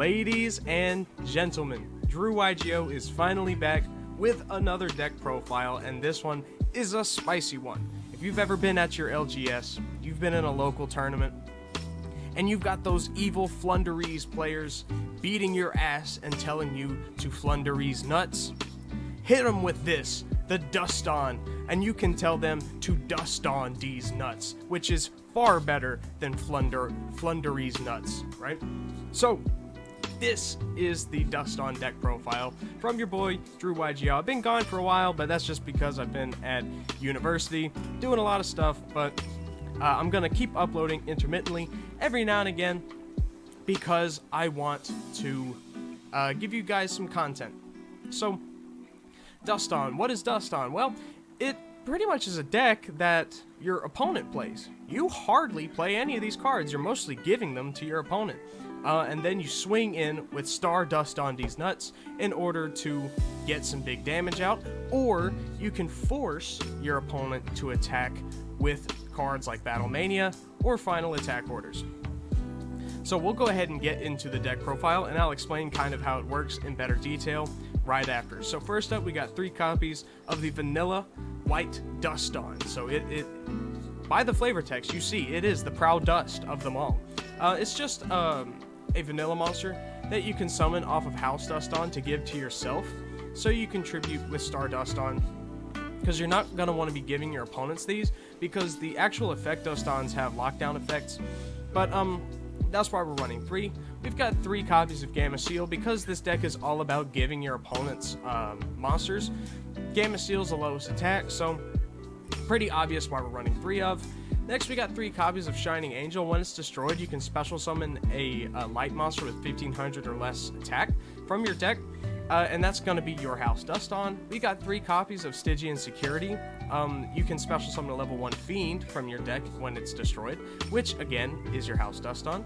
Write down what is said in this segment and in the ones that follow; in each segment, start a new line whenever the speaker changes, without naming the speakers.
Ladies and gentlemen, DrewYGO is finally back with another deck profile, and this one is a spicy one. If you've ever been at your LGS, you've been in a local tournament, and you've got those evil Flundereeze players beating your ass and telling you to Flundereeze nuts, hit them with this, the Duston, and you can tell them to dust on DEEZ nuts, which is far better than Flundereeze nuts, right? So, this is the Duston deck profile from your boy, DrewYGO. I've been gone for a while, but that's just because I've been at university doing a lot of stuff, but I'm going to keep uploading intermittently every now and again because I want to give you guys some content. So, Duston. What is Duston? Well, it pretty much is a deck that your opponent plays. You hardly play any of these cards. You're mostly giving them to your opponent. And then you swing in with Star Dust on these nuts in order to get some big damage out, or you can force your opponent to attack with cards like Battle Mania or Final Attack Orders. So we'll go ahead and get into the deck profile, and I'll explain kind of how it works in better detail right after. So first up, we got 3 copies of the Vanilla White Duston. So it by the flavor text, you see it is the proud dust of them all. It's just a vanilla monster that you can summon off of House Duston to give to yourself, so you contribute with Star Duston, because you're not going to want to be giving your opponents these, because the actual effect Dustons have lockdown effects, but that's why we're running 3. We've got 3 copies of Gamma Seal, because this deck is all about giving your opponents monsters. Gamma Seal's the lowest attack, so pretty obvious why we're running 3 of. Next, we got 3 copies of Shining Angel. When it's destroyed, you can special summon a light monster with 1500 or less attack from your deck, and that's going to be your House Duston. We got 3 copies of Stygian Security. You can special summon a level 1 Fiend from your deck when it's destroyed, which, again, is your House Duston.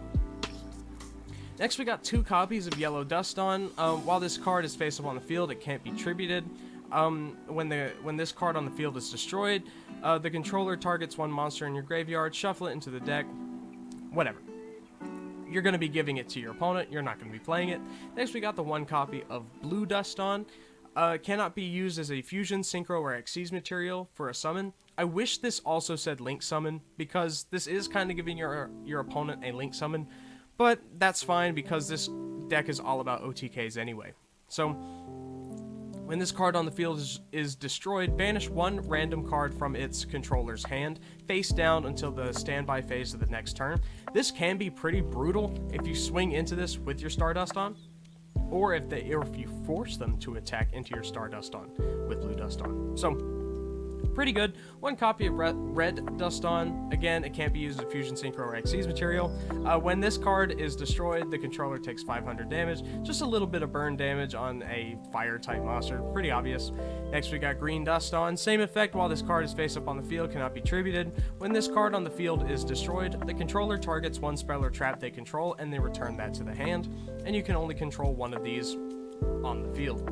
Next, we got 2 copies of Yellow Duston. While this card is face up on the field, it can't be tributed. When this card on the field is destroyed, the controller targets 1 monster in your graveyard, shuffle it into the deck, whatever. You're going to be giving it to your opponent, you're not going to be playing it. Next, we got the 1 copy of Blue Duston. Cannot be used as a fusion, synchro, or Xyz material for a summon. I wish this also said link summon, because this is kind of giving your opponent a link summon, but that's fine because this deck is all about OTKs anyway. So, when this card on the field is destroyed, banish 1 random card from its controller's hand, face down until the standby phase of the next turn. This can be pretty brutal if you swing into this with your Star Duston, or if you force them to attack into your Star Duston with Blue Duston. So, pretty good. 1 copy of Red Duston. Again, it can't be used as a fusion, synchro, or Xyz material. When this card is destroyed, the controller takes 500 damage. Just a little bit of burn damage on a fire-type monster. Pretty obvious. Next, we got Green Duston. Same effect while this card is face up on the field, cannot be tributed. When this card on the field is destroyed, the controller targets 1 spell or trap they control, and they return that to the hand. And you can only control 1 of these on the field.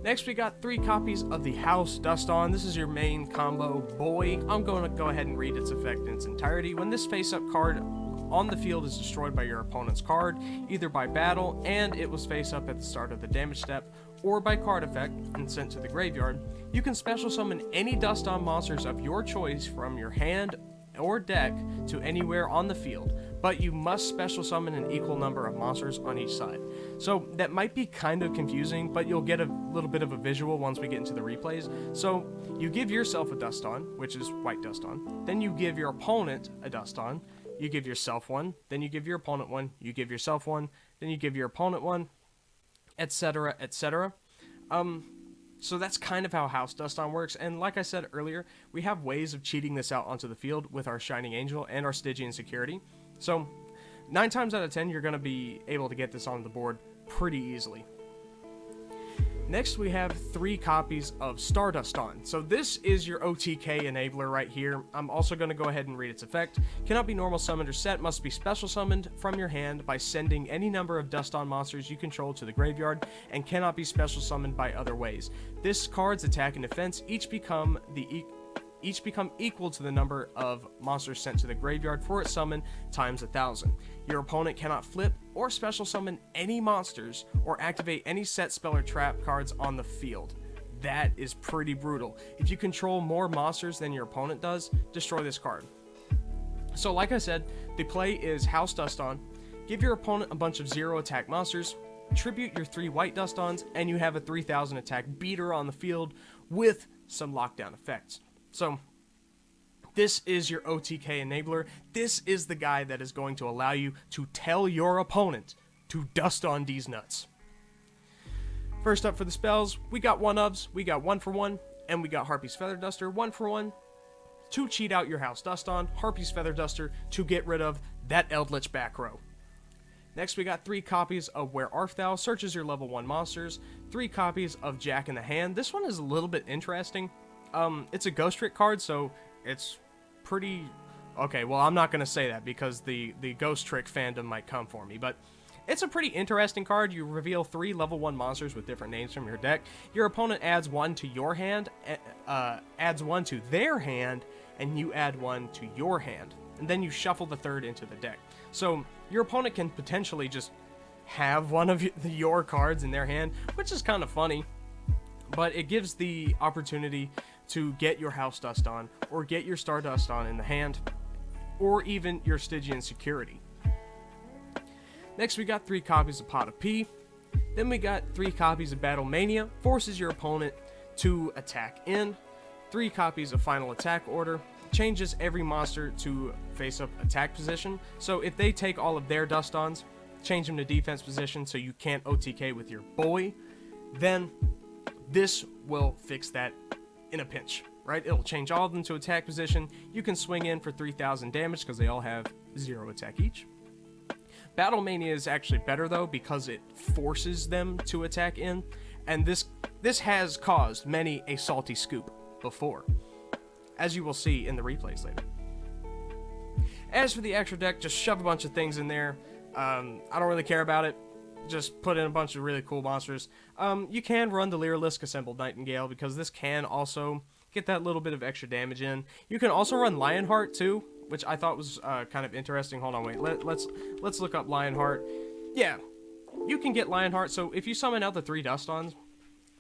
Next, we got 3 copies of the House Duston. This is your main combo boy. I'm going to go ahead and read its effect in its entirety. When this face-up card on the field is destroyed by your opponent's card, either by battle and it was face-up at the start of the damage step, or by card effect and sent to the graveyard, you can special summon any Duston monsters of your choice from your hand or deck to anywhere on the field, but you must special summon an equal number of monsters on each side. So that might be kind of confusing, but you'll get a little bit of a visual once we get into the replays. So you give yourself a Duston, which is White Duston, then you give your opponent a Duston, you give yourself 1, then you give your opponent 1, you give yourself 1, then you give your opponent 1, etc., etc. So that's kind of how House Duston works, and like I said earlier, we have ways of cheating this out onto the field with our Shining Angel and our Stygian Security. So, 9 times out of 10, you're going to be able to get this on the board pretty easily. Next, we have 3 copies of Star Duston. So this is your OTK enabler right here. I'm also going to go ahead and read its effect. Cannot be normal summoned or set, must be special summoned from your hand by sending any number of Duston monsters you control to the graveyard, and cannot be special summoned by other ways. This card's attack and defense each become each become equal to the number of monsters sent to the graveyard for its summon times 1,000. Your opponent cannot flip or special summon any monsters or activate any set spell or trap cards on the field. That is pretty brutal. If you control more monsters than your opponent does, destroy this card. So like I said, the play is House Duston. Give your opponent a bunch of 0 attack monsters, tribute your 3 white Dustons, and you have a 3,000 attack beater on the field with some lockdown effects. So this is your OTK enabler. This is the guy that is going to allow you to tell your opponent to dust on these nuts. First up for the spells, we got 1-ofs, we got 1-for-1, and we got Harpy's Feather Duster, 1-for-1, to cheat out your House Duston, Harpy's Feather Duster to get rid of that Eldritch back row. Next we got 3 copies of Where Art Thou, searches your level 1 monsters, 3 copies of Jack in the Hand. This one is a little bit interesting. It's a Ghost Trick card, so it's pretty... Okay, well I'm not going to say that because the Ghost Trick fandom might come for me, but... It's a pretty interesting card. You reveal 3 level 1 monsters with different names from your deck. Your opponent adds 1 to your hand, adds 1 to their hand, and you add 1 to your hand. And then you shuffle the 3rd into the deck. So your opponent can potentially just have one of your cards in their hand, which is kind of funny. But it gives the opportunity to get your House Duston, or get your Star Duston in the hand, or even your Stygian Security. Next we got 3 copies of Pot of Pee. Then we got 3 copies of Battle Mania, forces your opponent to attack in. 3 copies of Final Attack Order, changes every monster to face up attack position. So if they take all of their Dustons, change them to defense position so you can't OTK with your boy, then this will fix that in a pinch, right? It'll change all of them to attack position. You can swing in for 3,000 damage because they all have 0 attack each. Battle Mania is actually better though because it forces them to attack in, and this has caused many a salty scoop before, as you will see in the replays later. As for the extra deck, just shove a bunch of things in there. I don't really care about it. Just put in a bunch of really cool monsters. You can run the Lyrilisc Assembled Nightingale because this can also get that little bit of extra damage in. You can also run Lionheart too, which I thought was kind of interesting. Hold on, wait. Let's look up Lionheart. Yeah, you can get Lionheart. So if you summon out the 3 Dustons,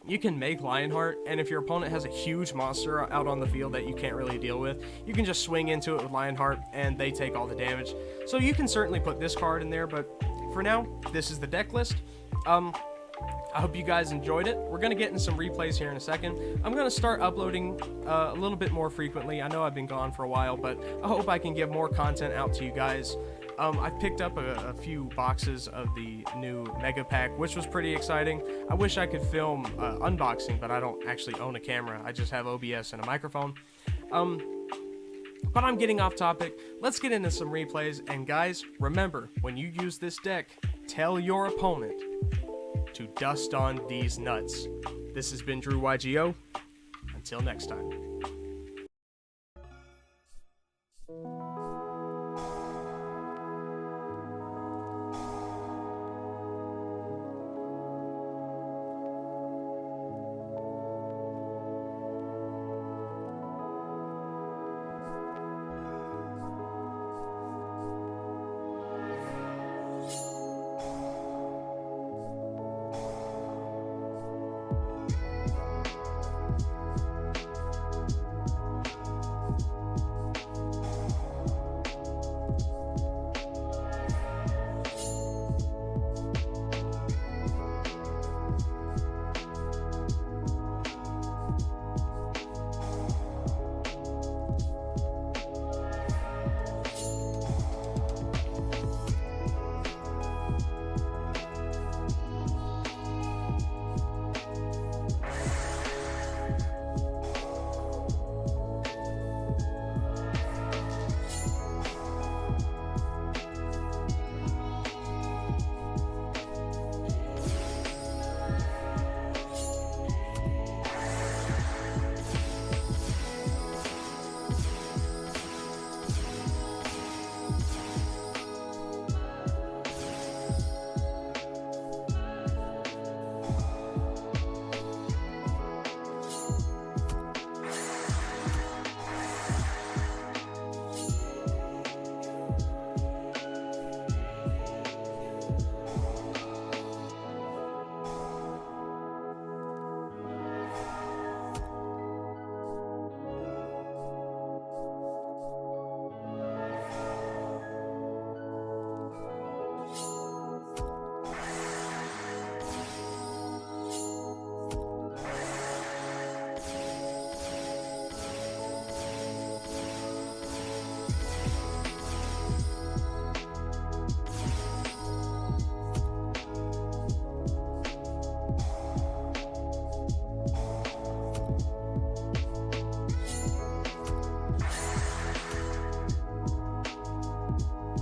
you can make Lionheart, and if your opponent has a huge monster out on the field that you can't really deal with, you can just swing into it with Lionheart, and they take all the damage. So you can certainly put this card in there, but for now, this is the deck list. I hope you guys enjoyed it. We're going to get in some replays here in a second. I'm going to start uploading a little bit more frequently. I know I've been gone for a while, but I hope I can get more content out to you guys. I've picked up a few boxes of the new Mega Pack, which was pretty exciting. I wish I could film unboxing, but I don't actually own a camera. I just have OBS and a microphone. But I'm getting off topic. Let's get into some replays. And guys, remember, when you use this deck, tell your opponent to dust on these nuts. This has been Drew YGO. Until next time.